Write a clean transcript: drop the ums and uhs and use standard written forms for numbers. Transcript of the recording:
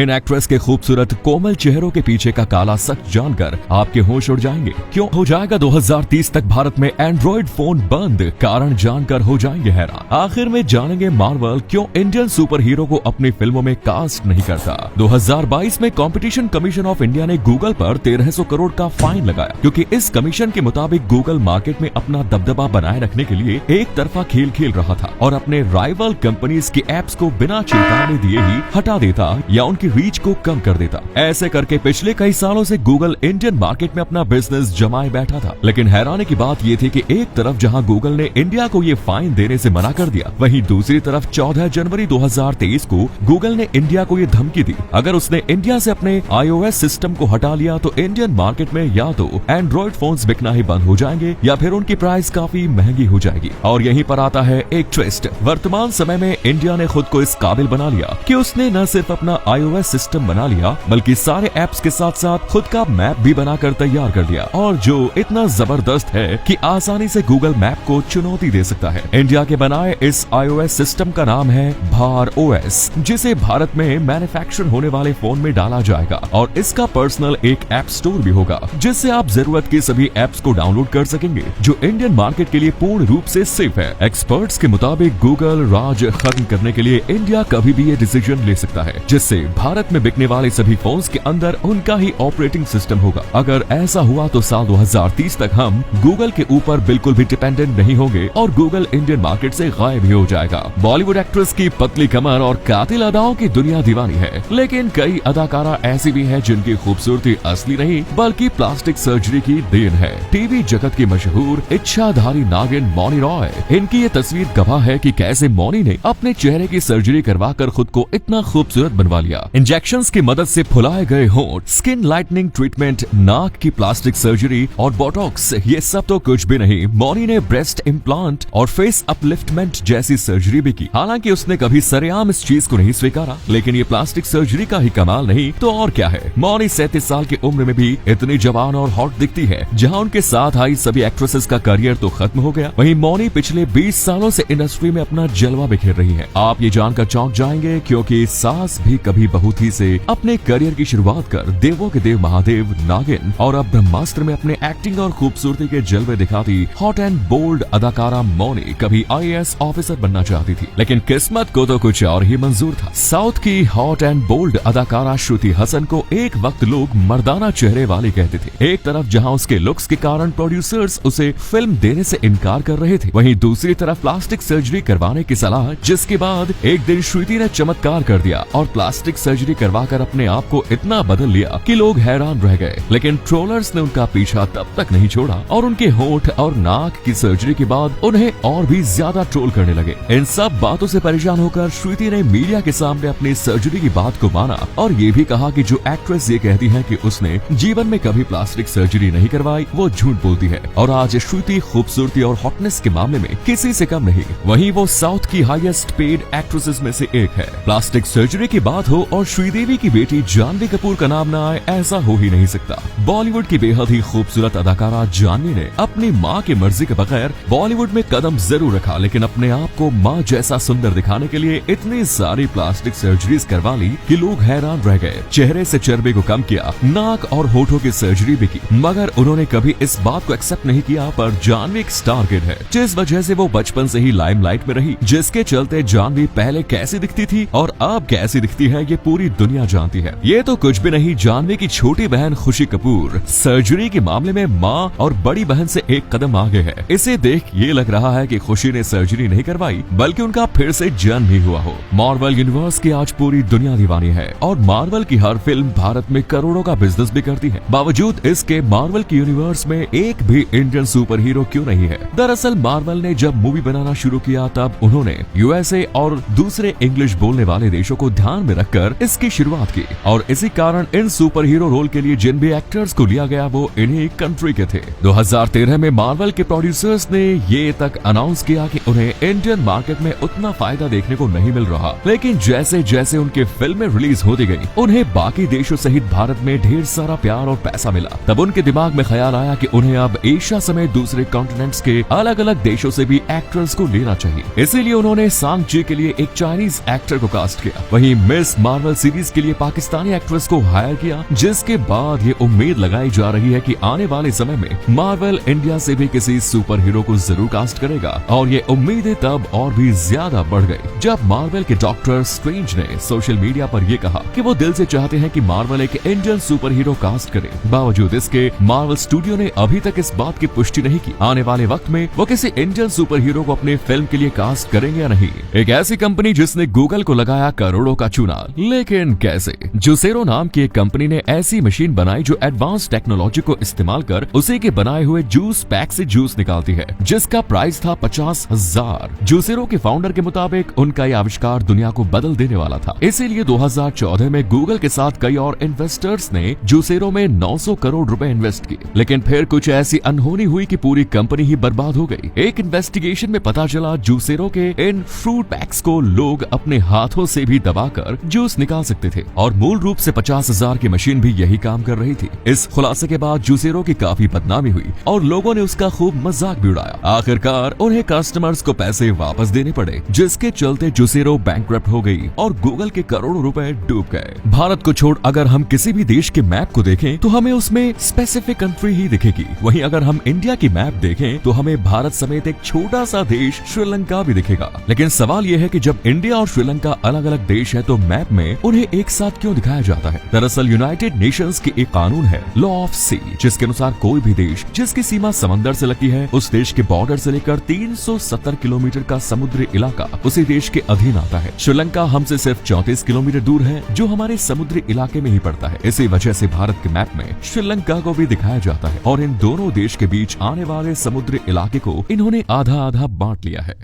इन actress के खूबसूरत कोमल चेहरों के पीछे का काला सच जानकर आपके होश उड़ जाएंगे। क्यों हो जाएगा 2030 तक भारत में एंड्रॉइड फोन बंद, कारण जानकर हो जाएंगे हैरान। आखिर में जानेंगे मार्वल क्यों इंडियन सुपर हीरो को अपनी फिल्मों में कास्ट नहीं करता। 2022 में कंपटीशन कमीशन ऑफ इंडिया ने गूगल पर 1300 करोड़ का फाइन लगाया, क्योंकि इस कमीशन के मुताबिक गूगल मार्केट में अपना दबदबा बनाए रखने के लिए एक तरफा खेल खेल रहा था और अपने राइवल कंपनीज की एप्स को बिना चेतावनी दिए ही हटा देता या उनकी रीच को कम कर देता। ऐसे करके पिछले कई सालों से गूगल इंडियन मार्केट में अपना बिजनेस जमाए बैठा था। लेकिन हैरानी की बात ये थी कि एक तरफ जहां गूगल ने इंडिया को ये फाइन देने से मना कर दिया, वहीं दूसरी तरफ 14 जनवरी 2023 को गूगल ने इंडिया को ये धमकी दी, अगर उसने इंडिया से अपने iOS सिस्टम को हटा लिया तो इंडियन मार्केट में या तो एंड्रॉइड फोन्स बिकना ही बंद हो जाएंगे या फिर उनकी प्राइस काफी महंगी हो जाएगी। और यहीं पर आता है एक ट्विस्ट। वर्तमान समय में इंडिया ने खुद को इस काबिल बना लिया कि उसने न सिर्फ अपना iOS सिस्टम बना लिया, बल्कि सारे एप्स के साथ साथ खुद का मैप भी बनाकर तैयार कर लिया, और जो इतना जबरदस्त है कि आसानी से गूगल मैप को चुनौती दे सकता है। इंडिया के बनाए इस iOS सिस्टम का नाम है भार OS, जिसे भारत में मैन्युफैक्चर होने वाले फोन में डाला जाएगा और इसका पर्सनल एक ऐप स्टोर भी होगा, जिससे आप जरूरत की सभी एप्स को डाउनलोड कर सकेंगे, जो इंडियन मार्केट के लिए पूर्ण रूप से सेफ है। एक्सपर्ट्स के मुताबिक गूगल राज खत्म करने के लिए इंडिया कभी भी ये डिसीजन ले सकता है, जिससे भारत में बिकने वाले सभी फोन्स के अंदर उनका ही ऑपरेटिंग सिस्टम होगा। अगर ऐसा हुआ तो साल 2030 तक हम गूगल के ऊपर बिल्कुल भी डिपेंडेंट नहीं होंगे और गूगल इंडियन मार्केट से गायब ही हो जाएगा। बॉलीवुड एक्ट्रेस की पतली कमर और कातिल अदाओं की दुनिया दीवानी है, लेकिन कई अदाकारा ऐसी भी है जिनकी खूबसूरती असली नहीं बल्कि प्लास्टिक सर्जरी की देन है। टीवी जगत की मशहूर इच्छाधारी नागिन मौनी रॉय, इनकी ये तस्वीर गवाह है कि कैसे मौनी ने अपने चेहरे की सर्जरी करवाकर खुद को इतना खूबसूरत बनवा लिया। इंजेक्शंस की मदद से फुलाए गए होंठ, स्किन लाइटनिंग ट्रीटमेंट, नाक की प्लास्टिक सर्जरी और बोटॉक्स, ये सब तो कुछ भी नहीं। मौनी ने ब्रेस्ट इम्प्लांट और फेस अपलिफ्टमेंट जैसी सर्जरी भी की। हालांकि उसने कभी सरेआम इस चीज को नहीं स्वीकारा, लेकिन ये प्लास्टिक सर्जरी का ही कमाल नहीं तो और क्या है। मौनी 37 साल की उम्र में भी इतनी जवान और हॉट दिखती है। जहां उनके साथ आई सभी एक्ट्रेसेस का करियर तो खत्म हो गया, वहीं मौनी पिछले 20 सालों से इंडस्ट्री में अपना जलवा बिखेर रही है। आप ये जानकर चौंक जाएंगे, क्योंकि सास भी कभी बहू थी से अपने करियर की शुरुआत कर देवों के देव महादेव, नागिन और अब ब्रह्मास्त्र में अपने एक्टिंग और खूबसूरती के जलवे दिखाती हॉट एंड बोल्ड अदाकारा मौनी कभी IAS ऑफिसर बनना चाहती थी, लेकिन किस्मत को तो कुछ और ही मंजूर था। साउथ की हॉट एंड बोल्ड अदाकारा श्रुति हसन को एक वक्त लोग मर्दाना चेहरे वाली कहते थे। एक तरफ जहां उसके लुक्स के कारण प्रोड्यूसर्स उसे फिल्म देने से इनकार कर रहे थे, वहीं दूसरी तरफ प्लास्टिक सर्जरी करवाने की सलाह, जिसके बाद एक दिन श्रुति ने चमत्कार कर दिया और प्लास्टिक सर्जरी करवाकर अपने आप को इतना बदल लिया कि लोग हैरान रह गए। लेकिन ट्रोलर्स ने उनका पीछा तब तक नहीं छोड़ा और उनके होंठ और नाक की सर्जरी के बाद उन्हें और भी ज्यादा ट्रोल करने लगे। इन सब बातों से परेशान होकर श्रुति ने मीडिया के सामने अपनी सर्जरी की बात को माना और ये भी कहा कि जो एक्ट्रेस ये कहती है कि उसने जीवन में कभी प्लास्टिक सर्जरी नहीं करवाई, वो झूठ बोलती है। और आज श्रुति खूबसूरती और हॉटनेस के मामले में किसी से कम नहीं, वहीं वो साउथ की हाईएस्ट पेड एक्ट्रेसेस में से एक है। प्लास्टिक सर्जरी की बात हो और श्रीदेवी की बेटी जानवी कपूर का नाम न आए, ऐसा हो ही नहीं सकता। बॉलीवुड की बेहद ही खूबसूरत अदाकारा जानवी ने अपनी मां की मर्जी के बगैर बॉलीवुड में कदम जरूर रखा, लेकिन अपने आप को मां जैसा सुंदर दिखाने के लिए इतनी सारी प्लास्टिक सर्जरीज करवा ली कि लोग हैरान रह गए। चेहरे से चर्बी को कम किया, नाक और होठों की सर्जरी भी की, मगर उन्होंने कभी इस बात को एक्सेप्ट नहीं किया। पर जानवी एक स्टार किड है, जिस वजह से वो बचपन से ही लाइमलाइट में रही, जिसके चलते जानवी पहले कैसी दिखती थी और अब कैसी दिखती है ये पूरी दुनिया जानती है। ये तो कुछ भी नहीं, जानवी की छोटी बहन खुशी कपूर सर्जरी के मामले में मां और बड़ी बहन से एक कदम आगे है। इसे देख ये लग रहा है कि खुशी ने सर्जरी नहीं करवाई, बल्कि उनका फिर से जन्म ही हुआ हो। मार्वल यूनिवर्स की आज पूरी दुनिया दीवानी है और मार्वल की हर फिल्म भारत में करोड़ों का बिजनेस भी करती है। बावजूद इसके मार्वल की यूनिवर्स में एक भी इंडियन सुपर हीरो क्यों नहीं है? दरअसल मार्वल ने जब मूवी बनाना शुरू किया तब उन्होंने USA और दूसरे इंग्लिश बोलने वाले देशों को ध्यान में रखकर इसकी शुरुआत की, और इसी कारण इन सुपर हीरो रोल के लिए जिन भी एक्टर्स को लिया गया वो इन्हीं कंट्री के थे। 2013 में मार्वल के प्रोड्यूसर्स ने ये तक अनाउंस किया कि उन्हें इंडियन मार्केट में उतना फायदा देखने को नहीं मिल रहा, लेकिन जैसे जैसे उनकी फिल्में रिलीज होती गयी, उन्हें बाकी देशों सहित भारत में ढेर सारा प्यार और पैसा मिला। तब उनके दिमाग में ख्याल आया कि उन्हें अब एशिया समेत दूसरे कॉन्टिनेंट्स के अलग अलग देशों से भी एक्टर्स को लेना चाहिए। इसीलिए उन्होंने सांग जी के लिए एक चाइनीज एक्टर को कास्ट किया। वहीं मिस मार्वल मार्वल सीरीज के लिए पाकिस्तानी एक्ट्रेस को हायर किया, जिसके बाद ये उम्मीद लगाई जा रही है कि आने वाले समय में मार्वल इंडिया से भी किसी सुपर हीरो को जरूर कास्ट करेगा। और ये उम्मीदें तब और भी ज्यादा बढ़ गई जब मार्वल के डॉक्टर स्ट्रेंज ने सोशल मीडिया पर यह कहा कि वो दिल से चाहते हैं कि मार्वल एक इंडियन सुपर हीरो कास्ट करे। बावजूद इसके मार्वल स्टूडियो ने अभी तक इस बात की पुष्टि नहीं की आने वाले वक्त में वो किसी इंडियन सुपर हीरो को अपने फिल्म के लिए कास्ट करेंगे या नहीं। एक ऐसी कंपनी जिसने गूगल को लगाया करोड़ों का चूना, लेकिन कैसे? जुसेरो नाम की एक कंपनी ने ऐसी मशीन बनाई जो एडवांस टेक्नोलॉजी को इस्तेमाल कर उसी के बनाए हुए जूस पैक से जूस निकालती है, जिसका प्राइस था 50,000। जुसेरो के फाउंडर के मुताबिक उनका यह आविष्कार दुनिया को बदल देने वाला था। इसीलिए 2014 में गूगल के साथ कई और इन्वेस्टर्स ने जुसेरो में 900 करोड़ रुपए इन्वेस्ट किए, लेकिन फिर कुछ ऐसी अनहोनी हुई कि पूरी कंपनी ही बर्बाद हो गई। एक इन्वेस्टिगेशन में पता चला जुसेरो के इन फ्रूट पैक्स को लोग अपने हाथों से भी दबाकर जूस निकाल सकते थे और मूल रूप से 50,000 की मशीन भी यही काम कर रही थी। इस खुलासे के बाद जुसेरो की काफी बदनामी हुई और लोगों ने उसका खूब मजाक भी उड़ाया। आखिरकार उन्हें कस्टमर्स को पैसे वापस देने पड़े, जिसके चलते जुसेरो बैंकक्रप्ट हो गई और गूगल के करोड़ों रुपए डूब गए। भारत को छोड़ अगर हम किसी भी देश के मैप को देखें तो हमें उसमें स्पेसिफिक कंट्री ही दिखेगी। वहीं अगर हम इंडिया की मैप देखें तो हमें भारत समेत एक छोटा सा देश श्रीलंका भी दिखेगा। लेकिन सवाल यह है कि जब इंडिया और श्रीलंका अलग अलग देश है तो मैप में उन्हें एक साथ क्यों दिखाया जाता है? दरअसल यूनाइटेड नेशंस की एक कानून है, लॉ ऑफ सी, जिसके अनुसार कोई भी देश जिसकी सीमा समंदर से लगती है उस देश के बॉर्डर से लेकर 370 किलोमीटर का समुद्री इलाका उसी देश के अधीन आता है। श्रीलंका हमसे सिर्फ 34 किलोमीटर दूर है, जो हमारे समुद्री इलाके में ही पड़ता है। इसी वजह से भारत के मैप में श्रीलंका को भी दिखाया जाता है और इन दोनों देश के बीच आने वाले समुद्री इलाके को इन्होंने आधा आधा बांट लिया है।